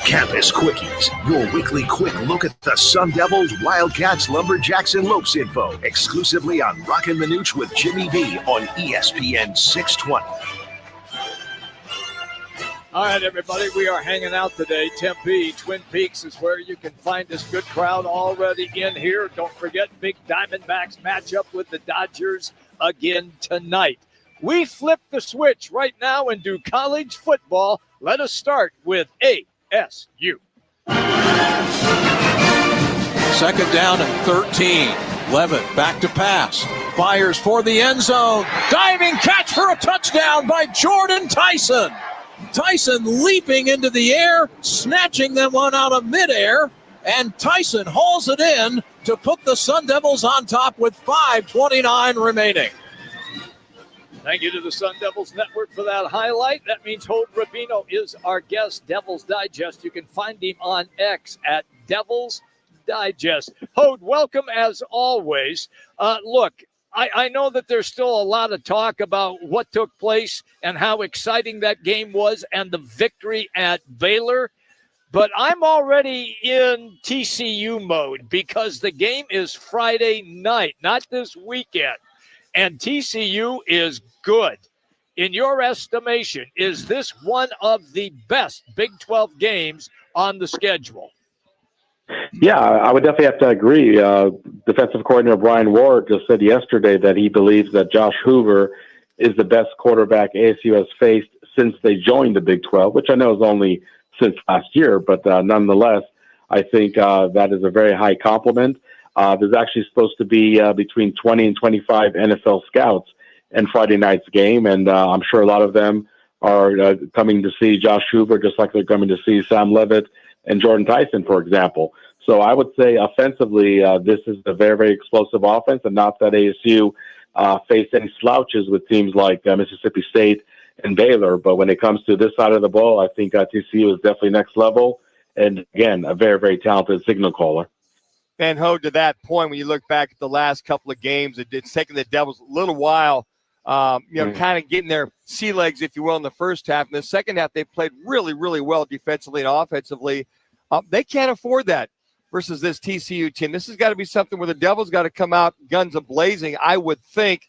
Campus Quickies, your weekly quick look at the Sun Devils, Wildcats, Lumberjacks, and Lopes info, exclusively on Roc and Manuch with Jimmy B on ESPN 620. All right, everybody, we are hanging out today. Tempe, Twin Peaks is where you can find this good crowd already in here. Don't forget, big Diamondbacks matchup with the Dodgers again tonight. We flip the switch right now and do college football. Let us start with ASU. Second down and 13. Levitt back to pass. Fires for the end zone. Diving catch for a touchdown by Jordan Tyson. Tyson leaping into the air, snatching that one out of midair, and Tyson hauls it in to put the Sun Devils on top with 5:29 remaining. Thank you to the Sun Devils Network for that highlight. That means Hod Rabino is our guest, Devils Digest. You can find him on X at Devils Digest. Hod, welcome as always. Look, I know that there's still a lot of talk about what took place and how exciting that game was and the victory at Baylor. But I'm already in TCU mode because the game is Friday night, not this weekend. And TCU is good. In your estimation, is this one of the best Big 12 games on the schedule? Yeah, I would definitely have to agree. Defensive coordinator Brian Ward just said yesterday that he believes that Josh Hoover is the best quarterback ASU has faced since they joined the Big 12, which I know is only since last year, but nonetheless, I think that is a very high compliment. There's actually supposed to be between 20 and 25 NFL scouts in Friday night's game, and I'm sure a lot of them are coming to see Josh Hoover just like they're coming to see Sam Levitt and Jordan Tyson, for example. So I would say offensively, this is a very, very explosive offense, and not that ASU faced any slouches with teams like Mississippi State and Baylor. But when it comes to this side of the ball, I think TCU is definitely next level. And again, a very, very talented signal caller. And Ho, to that point, when you look back at the last couple of games, it's taken the Devils a little while, kind of getting their sea legs, if you will, in the first half. In the second half, they played really, really well defensively and offensively. They can't afford that versus this TCU team. This has got to be something where the Devils got to come out guns a-blazing, I would think,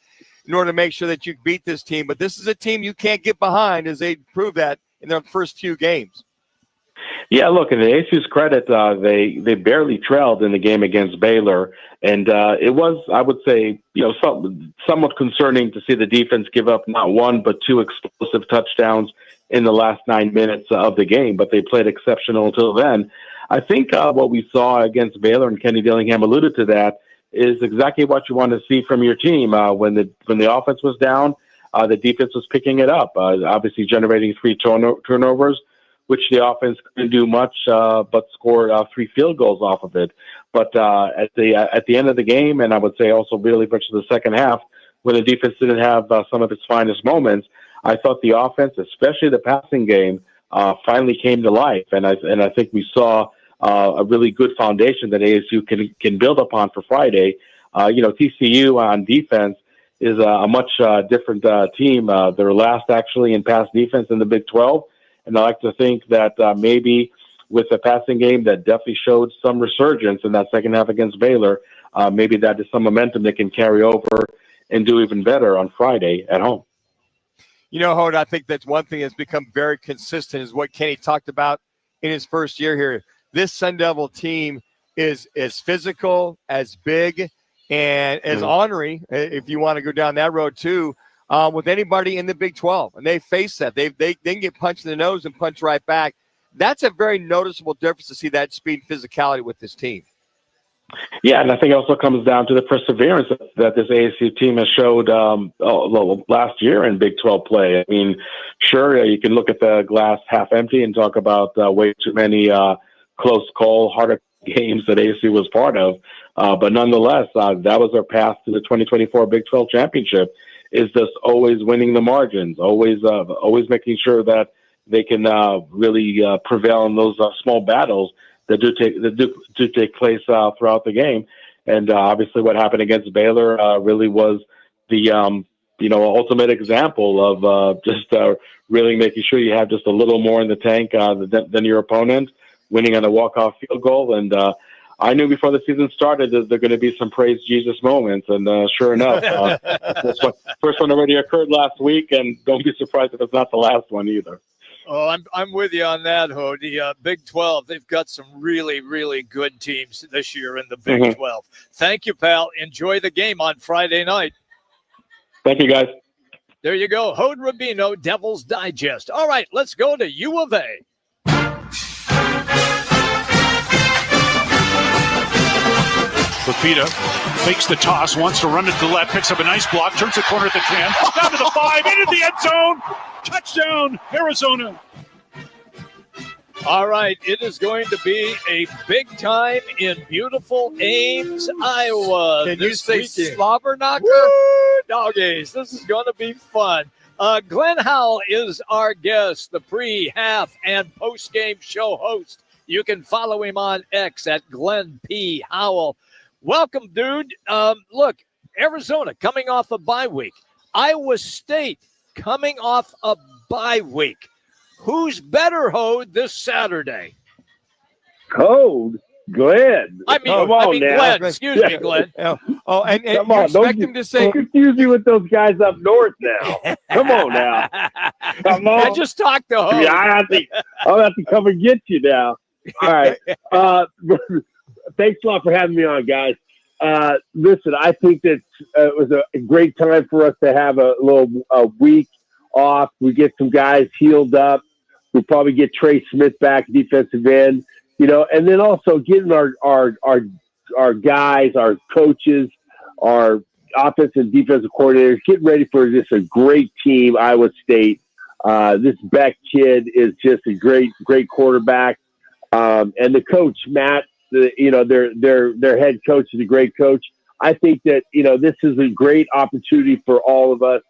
in order to make sure that you beat this team. But this is a team you can't get behind, as they proved that in their first few games. Yeah, look, in the ASU's credit, they barely trailed in the game against Baylor, and it was, I would say, somewhat concerning to see the defense give up not one but two explosive touchdowns in the last 9 minutes of the game, but they played exceptional until then. I think what we saw against Baylor, and Kenny Dillingham alluded to that, is exactly what you want to see from your team. When the offense was down, the defense was picking it up, obviously generating 3 turnovers, which the offense couldn't do much but scored 3 field goals off of it. But at the end of the game, and I would say also really much of the second half, when the defense didn't have some of its finest moments, I thought the offense, especially the passing game, finally came to life. And I think we saw a really good foundation that ASU can build upon for Friday. TCU on defense is a much different team. They're last actually in pass defense in the Big 12. And I like to think that maybe with the passing game that definitely showed some resurgence in that second half against Baylor, maybe that is some momentum that can carry over and do even better on Friday at home. Hod, I think that's one thing that's become very consistent is what Kenny talked about in his first year here. This Sun Devil team is as physical, as big, and as ornery, if you want to go down that road too, with anybody in the Big 12. And they face that. They can get punched in the nose and punch right back. That's a very noticeable difference to see that speed and physicality with this team. Yeah, and I think it also comes down to the perseverance that this ASU team has showed last year in Big 12 play. I mean, sure, you can look at the glass half empty and talk about way too many close call, harder games that ASU was part of. But nonetheless, that was their path to the 2024 Big 12 championship, is just always winning the margins, always making sure that they can really prevail in those small battles that do take place throughout the game. And obviously what happened against Baylor really was the ultimate example of just really making sure you have just a little more in the tank than your opponent. winning on a walk-off field goal. And I knew before the season started that there are going to be some praise Jesus moments. And sure enough, first one already occurred last week, and don't be surprised if it's not the last one either. Oh, I'm with you on that, Ho. The Big 12, they've got some really, really good teams this year in the Big 12. Thank you, pal. Enjoy the game on Friday night. Thank you, guys. There you go. Hod Rabino, Devil's Digest. All right, let's go to UofA. Lapita fakes the toss, wants to run it to the left, picks up a nice block, turns the corner at the 10, down to the 5, into the end zone. Touchdown, Arizona. All right, it is going to be a big time in beautiful Ames, Iowa. Can you say weekend. slobber knocker? Woo, doggies, this is going to be fun. Glenn Howell is our guest, the pre-half and post-game show host. You can follow him on X at Glenn P. Howell. Welcome, dude. Look, Arizona coming off a bye week. Iowa State coming off a bye week. Who's better, Hode, this Saturday? Hode? Glenn. I mean Glenn. Excuse me, Glenn. And Come you on, expect him to say, don't confuse me with those guys up north now. Come on now. Come on. I just talked to Hode. Yeah, I'll have to come and get you now. All right. Thanks a lot for having me on, guys. Listen, I think that it was a great time for us to have a week off. We get some guys healed up. We'll probably get Trey Smith back, defensive end, and then also getting our guys, our coaches, our offensive and defensive coordinators, getting ready for just a great team, Iowa State. This Beck kid is just a great quarterback. And the coach, Matt, their head coach is a great coach. I think that, this is a great opportunity for all of us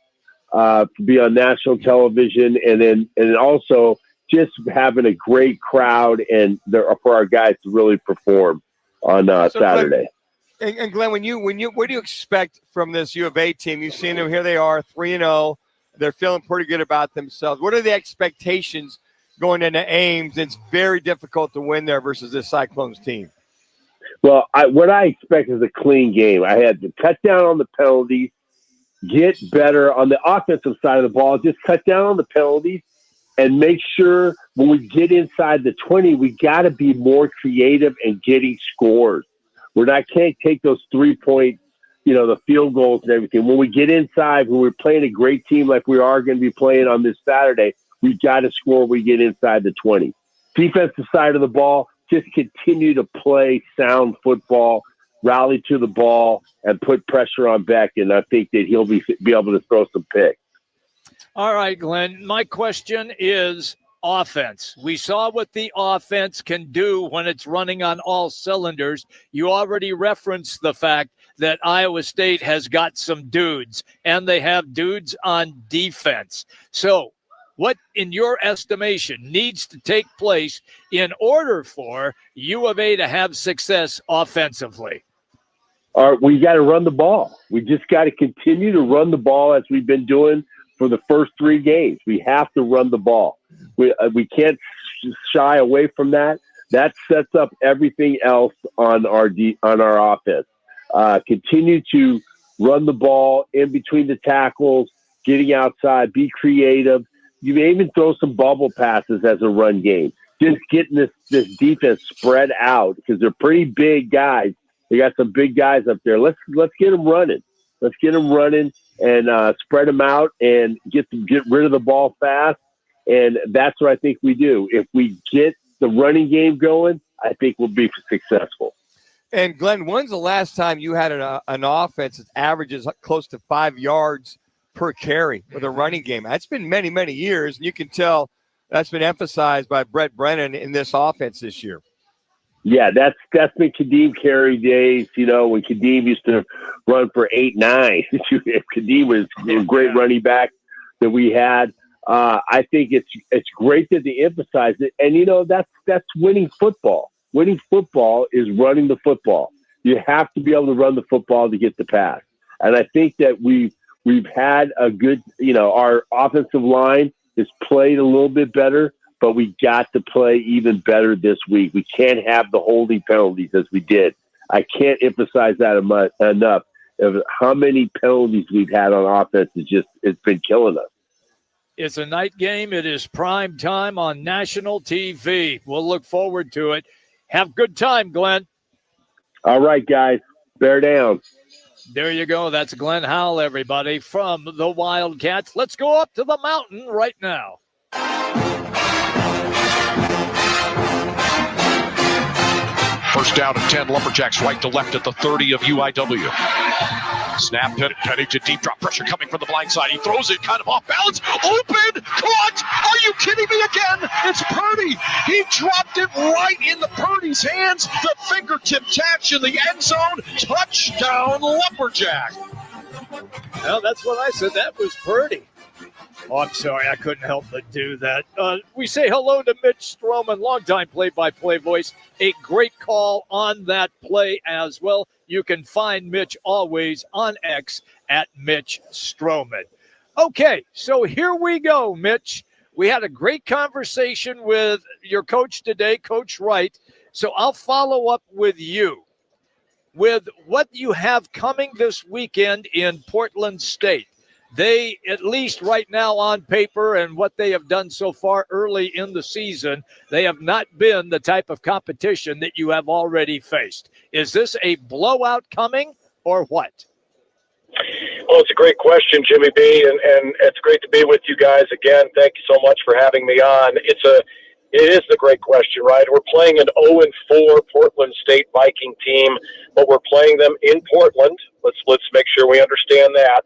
to be on national television and also just having a great crowd and for our guys to really perform on Saturday. Glenn, and Glenn, what do you expect from this UofA team? You've seen them. Here they are, 3-0. They're feeling pretty good about themselves. What are the expectations going into Ames? It's very difficult to win there versus this Cyclones team. Well, what I expect is a clean game. I had to cut down on the penalties, get better on the offensive side of the ball, just cut down on the penalties, and make sure when we get inside the 20, we got to be more creative and getting scores. Can't take those 3-point, the field goals and everything. When we get inside, when we're playing a great team like we are going to be playing on this Saturday, we got to score when we get inside the 20. Defensive side of the ball, just continue to play sound football, rally to the ball, and put pressure on Beck, and I think that he'll be able to throw some picks. All right, Glenn, my question is offense. We saw what the offense can do when it's running on all cylinders. You already referenced the fact that Iowa State has got some dudes, and they have dudes on defense. So what, in your estimation, needs to take place in order for UofA to have success offensively? We got to run the ball. We just got to continue to run the ball as we've been doing for the first 3 games. We have to run the ball. We can't shy away from that. That sets up everything else on our offense. Continue to run the ball in between the tackles, getting outside, be creative. You may even throw some bubble passes as a run game. Just getting this defense spread out because they're pretty big guys. They got some big guys up there. Let's get them running. Let's get them running and spread them out and get rid of the ball fast. And that's what I think we do. If we get the running game going, I think we'll be successful. And Glenn, when's the last time you had an offense that averages close to 5 yards per carry with a running game? That's been many, many years, and you can tell that's been emphasized by Brett Brennan in this offense this year. Yeah, that's been Kadeem Carey days, when Kadeem used to run for 8-9. Kadeem was a great running back that we had. I think it's great that they emphasize it, and that's winning football. Winning football is running the football. You have to be able to run the football to get the pass, and I think that we've had a good, our offensive line is played a little bit better, but we got to play even better this week. We can't have the holding penalties as we did. I can't emphasize that enough. Of how many penalties we've had on offense it's been killing us. It's a night game. It is prime time on national TV. We'll look forward to it. Have good time, Glenn. All right, guys. Bear down. There you go. That's Glenn Howell, everybody, from the Wildcats. Let's go up to the mountain right now. First down and 10, Lumberjacks right to left at the 30 of UIW. Snap, Penny to deep drop pressure coming from the blind side. He throws it kind of off balance. Open, caught. Are you kidding me again? It's Purdy. He dropped it right into Purdy's hands. The fingertip catch in the end zone. Touchdown, Lumberjack. Well, that's what I said. That was Purdy. Oh, I'm sorry. I couldn't help but do that. We say hello to Mitch Strohman, longtime play-by-play voice. A great call on that play as well. You can find Mitch always on X at Mitch Strohman. Okay, so here we go, Mitch. We had a great conversation with your coach today, Coach Wright. So I'll follow up with you with what you have coming this weekend in Portland State. They, at least right now on paper and what they have done so far early in the season, they have not been the type of competition that you have already faced. Is this a blowout coming or what? Well, it's a great question, Jimmy B, and it's great to be with you guys again. Thank you so much for having me on. It is the great question, right? We're playing an 0-4 Portland State Viking team, but we're playing them in Portland. Let's make sure we understand that.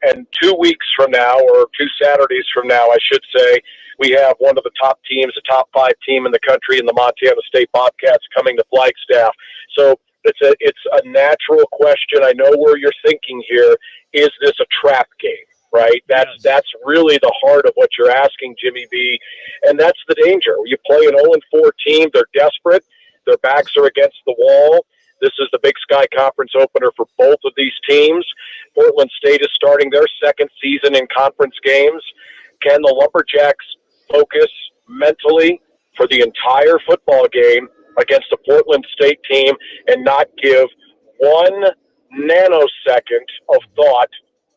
And 2 weeks from now, or 2 Saturdays from now, I should say, we have one of the top teams, a top 5 team in the country, in the Montana State Bobcats, coming to Flagstaff. So it's a natural question. I know where you're thinking here. Is this a trap game? Right? That's really the heart of what you're asking, Jimmy B. And that's the danger. You play an 0-4 team. They're desperate. Their backs are against the wall. This is the Big Sky Conference opener for both of these teams. Portland State is starting their second season in conference games. Can the Lumberjacks focus mentally for the entire football game against the Portland State team and not give 1 nanosecond of thought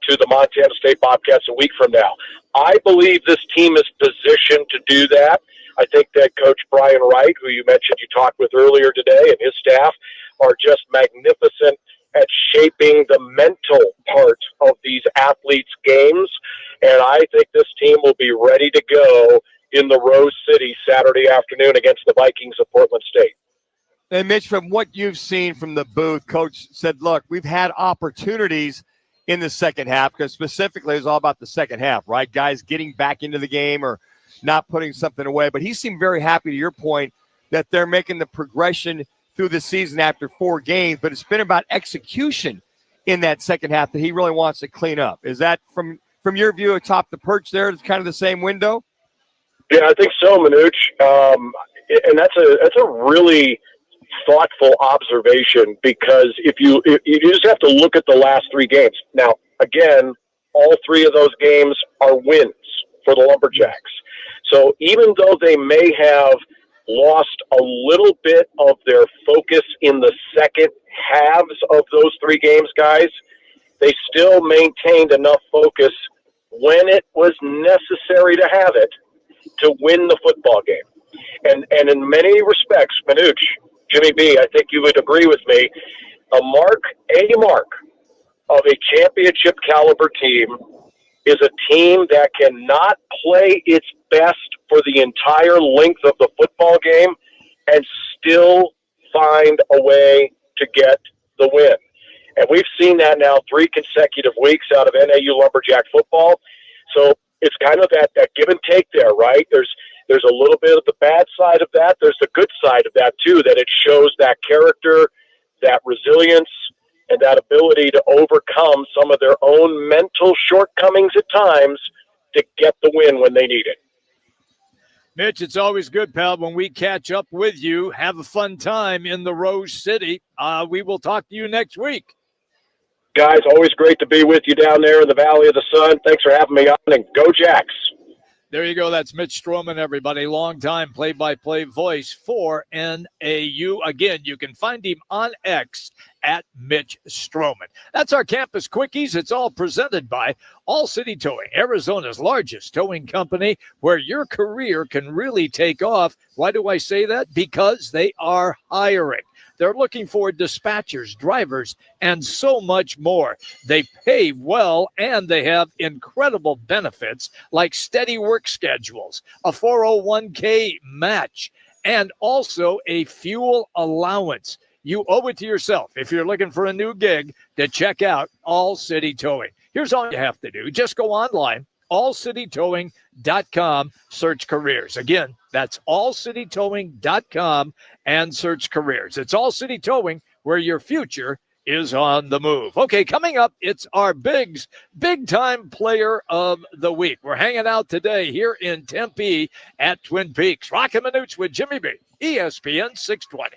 to the Montana State Bobcats a week from now? I believe this team is positioned to do that. I think that Coach Brian Wright, who you mentioned you talked with earlier today, and his staff are just magnificent at shaping the mental part of these athletes' games. And I think this team will be ready to go in the Rose City Saturday afternoon against the Vikings of Portland State. And Mitch, from what you've seen from the booth, Coach said, look, we've had opportunities in the second half, because specifically it was all about the second half, right? Guys getting back into the game or not putting something away. But he seemed very happy, to your point, that they're making the progression through the season after 4 games. But it's been about execution in that second half that he really wants to clean up. Is that from your view atop the perch there? It's kind of the same window? Yeah, I think so, Manuch. And that's a really thoughtful observation, because if you just have to look at the last 3 games. Now, again, all 3 of those games are wins for the Lumberjacks. So even though they may have lost a little bit of their focus in the second halves of those 3 games, guys, they still maintained enough focus when it was necessary to have it to win the football game. And in many respects, Manuch, Jimmy B, I think you would agree with me, a mark of a championship caliber team is a team that cannot play its best for the entire length of the football game and still find a way to get the win. And we've seen that now 3 consecutive weeks out of NAU Lumberjack football. So it's kind of that give and take there, right? There's a little bit of the bad side of that. There's the good side of that, too, that it shows that character, that resilience, and that ability to overcome some of their own mental shortcomings at times to get the win when they need it. Mitch, it's always good, pal, when we catch up with you. Have a fun time in the Rose City. We will talk to you next week. Guys, always great to be with you down there in the Valley of the Sun. Thanks for having me on, and go Jacks. There you go. That's Mitch Strohman, everybody. Longtime play-by-play voice for NAU. Again, you can find him on X at Mitch Strohman. That's our Campus Quickies. It's all presented by All City Towing, Arizona's largest towing company, where your career can really take off. Why do I say that? Because they are hiring. They're looking for dispatchers, drivers, and so much more. They pay well, and they have incredible benefits like steady work schedules, a 401k match, and also a fuel allowance. You owe it to yourself if you're looking for a new gig to check out All City Towing. Here's all you have to do. Just go online, allcitytowing.com, search careers. Again, that's allcitytowing.com and search careers. It's All City Towing, where your future is on the move. Okay, coming up, it's our big-time player of the week. We're hanging out today here in Tempe at Twin Peaks. Roc and Manuch with Jimmy B, ESPN 620.